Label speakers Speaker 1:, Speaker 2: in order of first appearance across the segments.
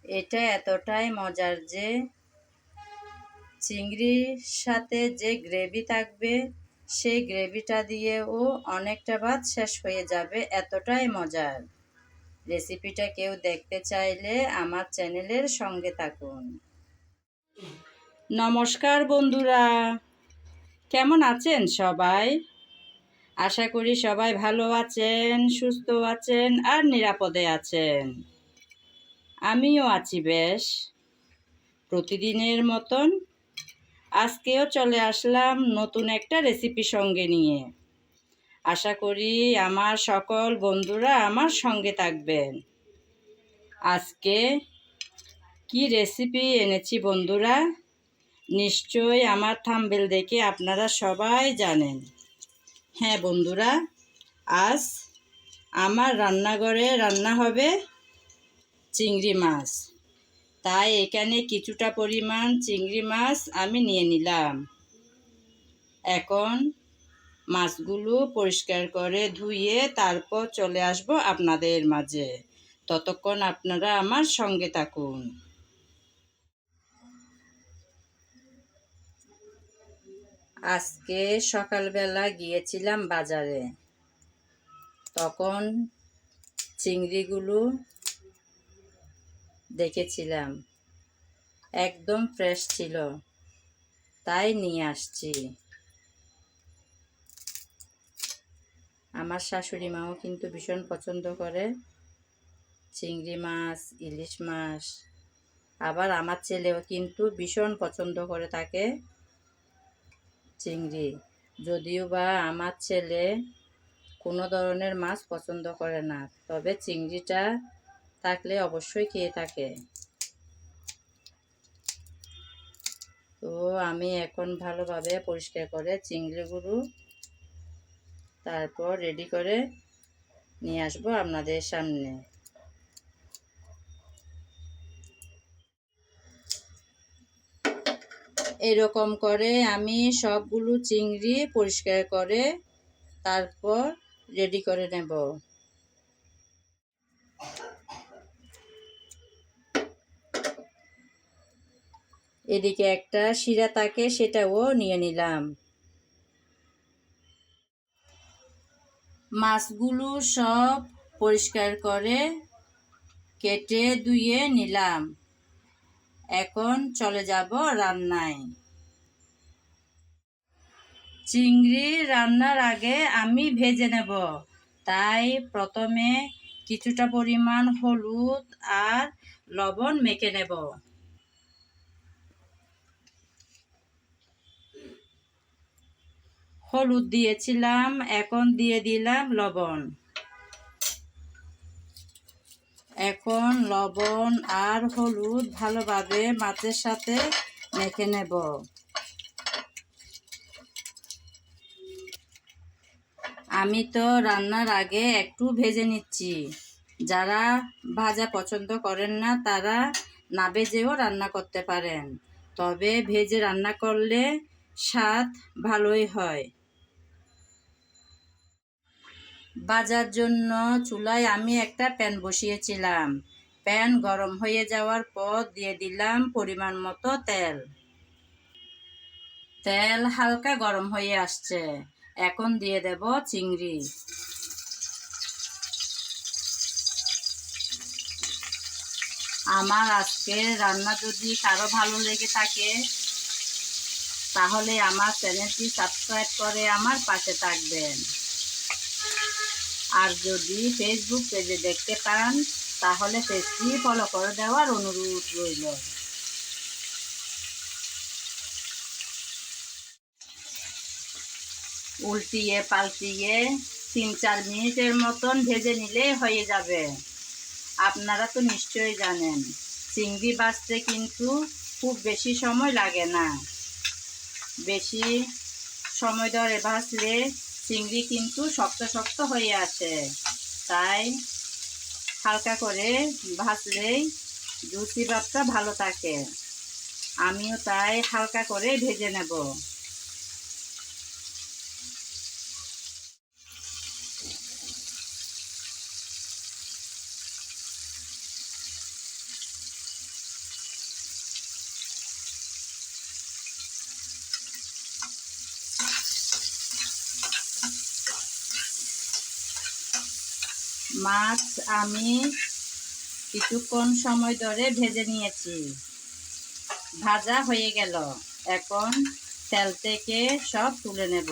Speaker 1: এটা এতটাই মজার যে চিংড়ির সাথে যে গ্রেভি থাকবে সেই গ্রেভিটা দিয়েও অনেকটা ভাত শেষ হয়ে যাবে, এতটাই মজার। রেসিপিটা কেউ দেখতে চাইলে আমার চ্যানেলের সঙ্গে থাকুন। নমস্কার বন্ধুরা, কেমন আছেন সবাই? আশা করি সবাই ভালো আছেন, সুস্থ আছেন আর নিরাপদে আছেন। আমিও আছি বেশ। প্রতিদিনের মতন আজকেও চলে আসলাম নতুন একটা রেসিপি সঙ্গে নিয়ে। আশা করি আমার সকল বন্ধুরা আমার সঙ্গে থাকবেন। আজকে কি রেসিপি এনেছি বন্ধুরা, নিশ্চয়ই আমার থাম্বনেল দেখে আপনারা সবাই জানেন। হ্যাঁ বন্ধুরা, আজ আমার রান্নাঘরে রান্না হবে চিংড়ি মাছ। তাই এখানে কিছুটা পরিমাণ চিংড়ি মাছ আমি নিয়ে নিলাম। এখন মাছগুলো পরিষ্কার করে ধুয়ে তারপর চলে আসব আপনাদের মাঝে। ততক্ষণ আপনারা আমার সঙ্গে থাকুন। আজকে সকালবেলা গিয়েছিলাম বাজারে, তখন চিংড়িগুলো দেখেছিলাম একদম ফ্রেশ ছিল, তাই নিয়ে আসছি। আমার শাশুড়ি মাও কিন্তু ভীষণ পছন্দ করে চিংড়ি মাছ, ইলিশ মাছ। আবার আমার ছেলেও কিন্তু ভীষণ পছন্দ করে থাকে চিংড়ি। যদিও বা আমার ছেলে কোনো ধরনের মাছ পছন্দ করে না, তবে চিংড়িটা থাকলে অবশ্যই খেয়ে থাকে। তো আমি এখন ভালোভাবে পরিষ্কার করে চিংড়িগুলো তারপর রেডি করে নিয়ে আসবো আপনাদের সামনে। এরকম করে আমি সবগুলো চিংড়ি পরিষ্কার করে তারপর রেডি করে নেব। এদিকে একটা শিরা থাকে, সেটাও নিয়ে নিলাম। মাছগুলো সব পরিষ্কার করে কেটে ধুয়ে নিলাম। এখন চলে যাব রান্নায়। চিংড়ি রান্নার আগে আমি ভেজে নেব, তাই প্রথমে কিছুটা পরিমাণ হলুদ আর লবণ মেখে নেব। হলুদ দিয়েছিলাম, এখন দিয়ে দিলাম লবণ। এখন লবণ আর হলুদ ভালোভাবে মাছের সাথে মেখে নেব। আমি তো রান্নার আগে একটু ভেজে নিচ্ছি। যারা ভাজা পছন্দ করেন না তারা না ভেজেও রান্না করতে পারেন, তবে ভেজে রান্না করলে স্বাদ ভালোই হয়। ভাজার জন্য চুলায় আমি একটা প্যান বসিয়েছিলাম। প্যান গরম হয়ে যাওয়ার পর দিয়ে দিলাম পরিমাণ মতো তেল। তেল হালকা গরম হয়ে আসছে, এখন দিয়ে দেব চিংড়ি। আমার আজকের রান্না যদি কারো ভালো লেগে থাকে তাহলে আমার চ্যানেলটি সাবস্ক্রাইব করে আমার পাশে থাকবেন। আর যদি ফেসবুক পেজে দেখতে পান তাহলে পেজটি ফলো করে দেওয়ার অনুরোধ রইল। উল্টিয়ে পাল্টিয়ে 3-4 মিনিটের মতন ভেজে নিলেই হয়ে যাবে। আপনারা তো নিশ্চয়ই জানেন চিংড়ি ভাজতে কিন্তু খুব বেশি সময় লাগে না। বেশি সময় ধরে ভাজলে চিংড়ি কিন্তু শক্ত শক্ত হয়ে আসে, তাই হালকা করে ভাজলেই জুসি ভাবটা ভালো থাকে। আমিও তাই হালকা করে ভেজে নেব। মাছ আমি কিছুক্ষণ সময় ধরে ভেজে নিয়েছি, ভাজা হয়ে গেল। এখন তেল থেকে সব তুলে নেব।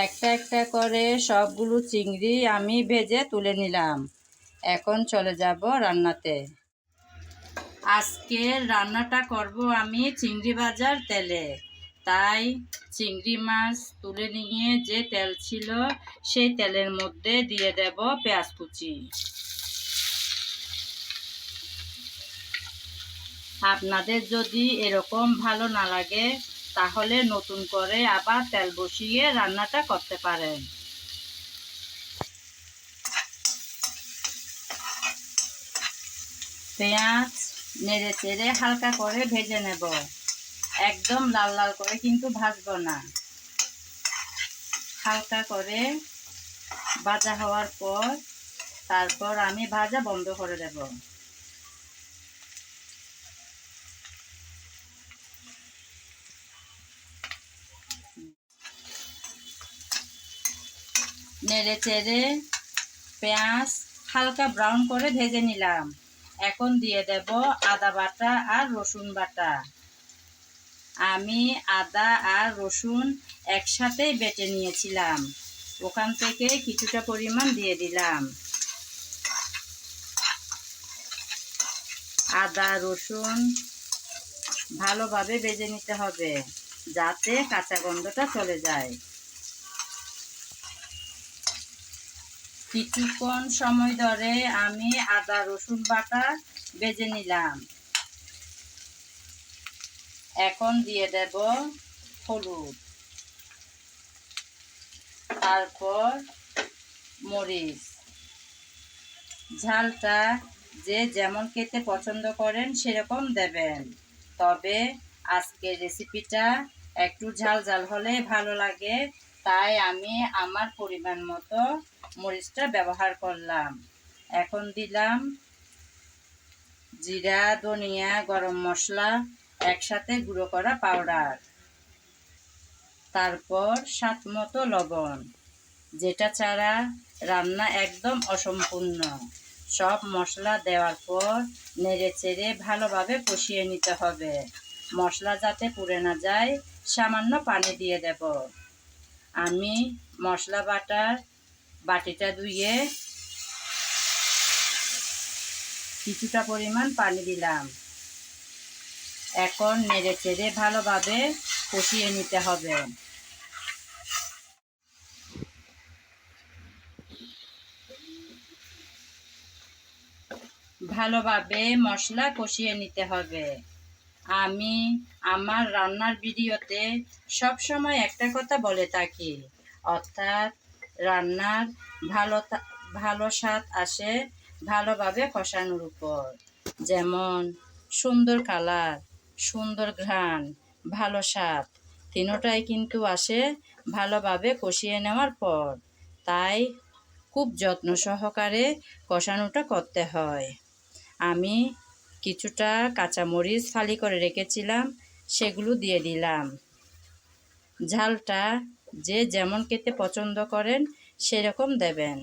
Speaker 1: একটা একটা করে সবগুলো চিংড়ি আমি ভেজে তুলে নিলাম। এখন চলে যাব রান্নাতে। আজকের রান্নাটা করব আমি চিংড়ি ভাজার তেলে। তাই চিংড়ি মাছ তুলে নিয়ে যে তেল ছিল সেই তেলের মধ্যে দিয়ে দেব পেঁয়াজ কুচি। আপনাদের যদি এরকম ভালো না লাগে তাহলে নতুন করে আবার তেল বসিয়ে রান্নাটা করতে পারেন। পেঁয়াজ নেড়ে চেড়ে হালকা করে ভেজে নেব। একদম লাল লাল করে কিন্তু ভাজবো না। হালকা করে ভাজা হওয়ার পর তারপর আমি ভাজা বন্ধ করে দেব। নেড়ে চেড়ে পেঁয়াজ হালকা ব্রাউন করে ভেজে নিলাম। এখন দিয়ে দেব আদা বাটা আর রসুন বাটা। আমি আদা আর রসুন একসাথেই বেটে নিয়েছিলাম, ওখান থেকে কিছুটা পরিমাণ দিয়ে দিলাম। আদা রসুন ভালোভাবে ভেজে নিতে হবে যাতে কাঁচা গন্ধটা চলে যায়। কিছুক্ষণ সময় ধরে আমি আদা রসুন বাটা ভেজে নিলাম। এখন দিয়ে দেব হলুদ, তারপর মরিচ। ঝালটা যে যেমন খেতে পছন্দ করেন সেরকম দেবেন, তবে আজকের রেসিপিটা একটু ঝাল ঝাল হলে ভালো লাগে, তাই আমি আমার পরিমাণ মতো মরিচটা ব্যবহার করলাম। এখন দিলাম জিরা ধনিয়া গরম মশলা একসাথে গুঁড়ো করা পাউডার, তারপর স্বাদ মতো লবণ, যেটা ছাড়া রান্না একদম অসম্পূর্ণ। সব মশলা দেওয়ার পর নেড়ে চেড়ে ভালোভাবে কষিয়ে নিতে হবে। মশলা যাতে পুড়ে না যায় সামান্য পানি দিয়ে দেব। আমি মশলা বাটার বাটিটা ধুয়ে কিছুটা পরিমাণ পানি দিলাম। এখন নেড়ে চেড়ে ভালোভাবে কষিয়ে নিতে হবে। ভালোভাবে মশলা কষিয়ে নিতে হবে। আমি আমার রান্নার ভিডিওতে সবসময় একটা কথা বলে থাকি, অর্থাৎ রান্নার ভালো স্বাদ আসে ভালোভাবে কষানোর উপর। যেমন সুন্দর কালার, সুন্দর ঘ্রাণ, ভালো স্বাদ তিনোটাই কিন্তু আসে ভালোভাবে কষিয়ে নেওয়ার পর। তাই খুব যত্ন সহকারে কষানোটা করতে হয়। আমি কিছুটা কাঁচামরিচ ফালি করে রেখেছিলাম, সেগুলো দিয়ে দিলাম। ঝালটা যে যেমন খেতে পছন্দ করেন সেরকম দেবেন।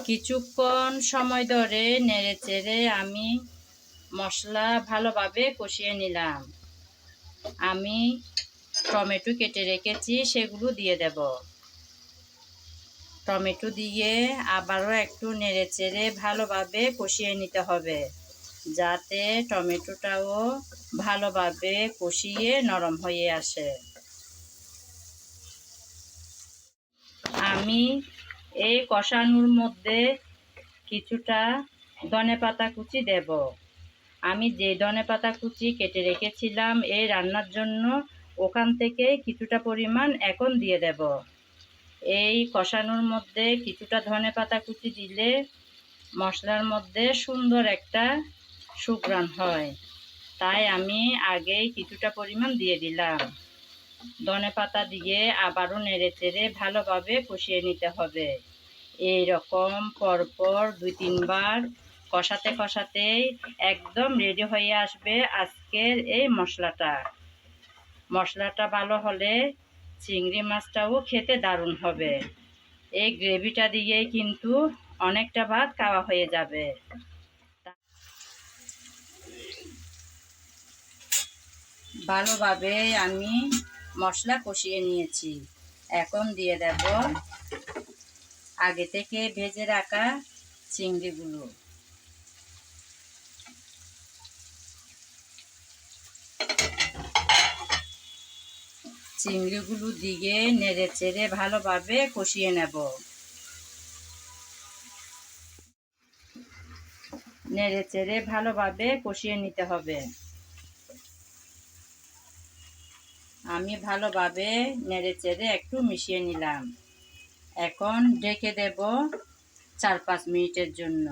Speaker 1: কিছুক্ষণ সময় ধরে নেড়ে চেড়ে আমি মশলা ভালোভাবে কষিয়ে নিলাম। আমি টমেটো কেটে রেখেছি, সেগুলো দিয়ে দেব। টমেটো দিয়ে আবারও একটু নেড়ে চেড়ে ভালোভাবে কষিয়ে নিতে হবে, যাতে টমেটোটাও ভালোভাবে কষিয়ে নরম হয়ে আসে। আমি এই কষানোর মধ্যে কিছুটা ধনেপাতা কুচি দেব। আমি যে ধনেপাতা কুচি কেটে রেখেছিলাম এই রান্নার জন্য, ওখান থেকে কিছুটা পরিমাণ এখন দিয়ে দেব। এই কষানোর মধ্যে কিছুটা ধনেপাতা কুচি দিলে মশলার মধ্যে সুন্দর একটা সুঘ্রাণ হয়। তাই আমি আগেই কিছুটা পরিমাণ দিয়ে দিলাম। ধনেপাতা দিয়ে আবারও নেড়েচেড়ে ভালোভাবে কষিয়ে নিতে হবে। এই রকম পরপর 2-3 বার কষাতে কষাতেই একদম রেডি হয়ে আসবে আজকের এই মশলাটা। মশলাটা ভালো হলে চিংড়ি মাছটাও খেতে দারুণ হবে। এই গ্রেভিটা দিয়েই কিন্তু অনেকটা ভাত খাওয়া হয়ে যাবে। ভালোভাবে আমি মশলা কষিয়ে নিয়েছি। এখন দিয়ে দেব আগে থেকে ভেজে রাখা চিংড়িগুলো। চিংড়িগুলো দিয়ে নেড়ে চেড়ে ভালোভাবে কষিয়ে নেব। নেড়ে চেড়ে ভালোভাবে কষিয়ে নিতে হবে। আমি ভালোভাবে নেড়ে চেড়ে একটু মিশিয়ে নিলাম। এখন ঢেকে দেব 4-5 মিনিটের জন্য।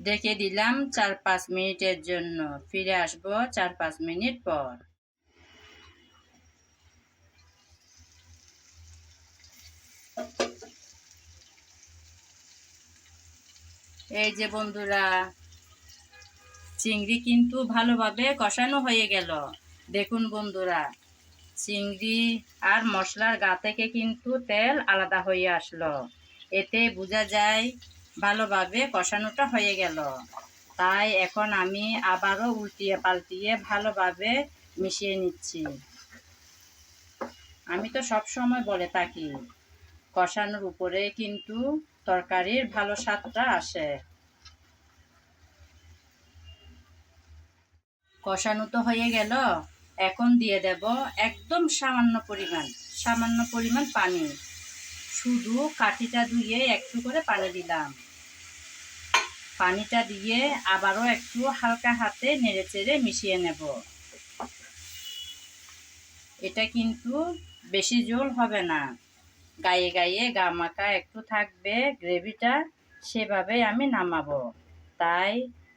Speaker 1: ঢেকে দিলাম 4-5 মিনিটের জন্য। ফিরে আসবো 4-5 মিনিট পর। এই যে বন্ধুরা, চিংড়ি কিন্তু ভালোভাবে কষানো হয়ে গেল। দেখুন বন্ধুরা, চিংড়ি আর মশলার গা থেকে কিন্তু তেল আলাদা হয়ে আসলো। এতে বোঝা যায় ভালোভাবে কষানোটা হয়ে গেল। তাই এখন আমি আবারও উল্টিয়ে পাল্টিয়ে ভালোভাবে মিশিয়ে নিচ্ছি। আমি তো সব সময় বলে থাকি, কষানোর উপরে কিন্তু তরকারির ভালো স্বাদটা আসে। কষানো তো হয়ে গেল। এখন দিয়ে দেব একদম সামান্য পরিমাণ পানি। শুধু কাঠিটা ধুয়ে একটু করে পানি দিলাম। পানিটা দিয়ে আবারও একটু হালকা হাতে নেড়েচেড়ে মিশিয়ে নেব। এটা কিন্তু বেশি ঝোল হবে না, গায়ে গায়ে গামাখা একটু থাকবে গ্রেভিটা, সেভাবেই আমি নামাবো। তাই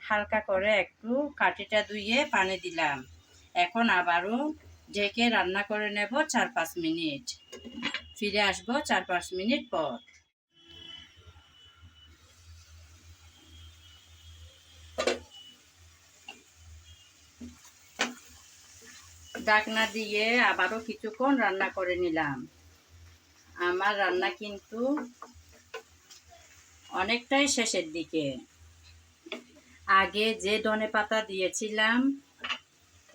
Speaker 1: হালকা করে একটু কাঠিটা ধুয়ে পানি দিলাম। এখন আবারও ঢেকে রান্না করে নেব 4-5 মিনিট। ফিরে আসবো 4-5 মিনিট পর। ঢাকনা দিয়ে আবারও কিছুক্ষণ রান্না করে নিলাম। আমার রান্না কিন্তু অনেকটাই শেষের দিকে। আগে যে ধনেপাতা দিয়েছিলাম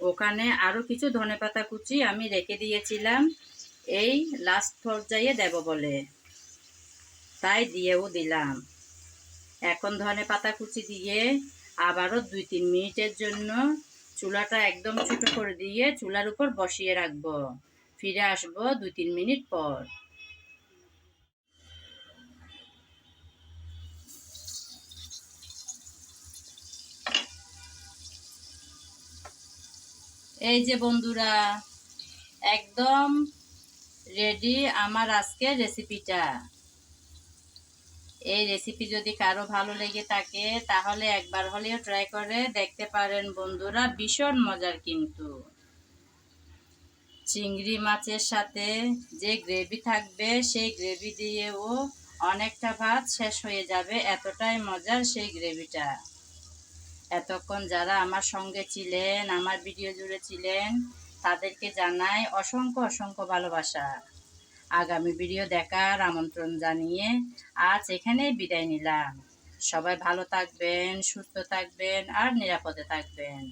Speaker 1: ওখানে আরও কিছু ধনেপাতা কুচি আমি রেখে দিয়েছিলাম এই লাস্ট পর্যায়ে দেব বলে, তাই দিয়েও দিলাম। এখন ধনেপাতা কুচি দিয়ে আবারও 2-3 মিনিটের জন্য চুলাটা একদম ছোট করে দিয়ে চুলার উপর বসিয়ে রাখবো। ফিরে আসবো 2-3 মিনিট পর। এই যে বন্ধুরা, একদম রেডি আমার আজকের রেসিপিটা। এই রেসিপি যদি কারো ভালো লেগে থাকে তাহলে একবার হলেও ট্রাই করে দেখতে পারেন বন্ধুরা, ভীষণ মজার কিন্তু। চিংড়ি মাছের সাথে যে গ্রেভি থাকবে সেই গ্রেভি দিয়েও অনেকটা ভাত শেষ হয়ে যাবে, এতটাই মজার সেই গ্রেভিটা। এতক্ষণ যারা আমার সঙ্গে ছিলেন, আমার ভিডিও জুড়ে ছিলেন, তাদেরকে জানাই অসংখ্য অসংখ্য ভালোবাসা। আগামী ভিডিও দেখার আমন্ত্রণ জানিয়ে আজ এখানেই বিদায় নিলাম। সবাই ভালো থাকবেন, সুস্থ থাকবেন আর নিরাপদে থাকবেন।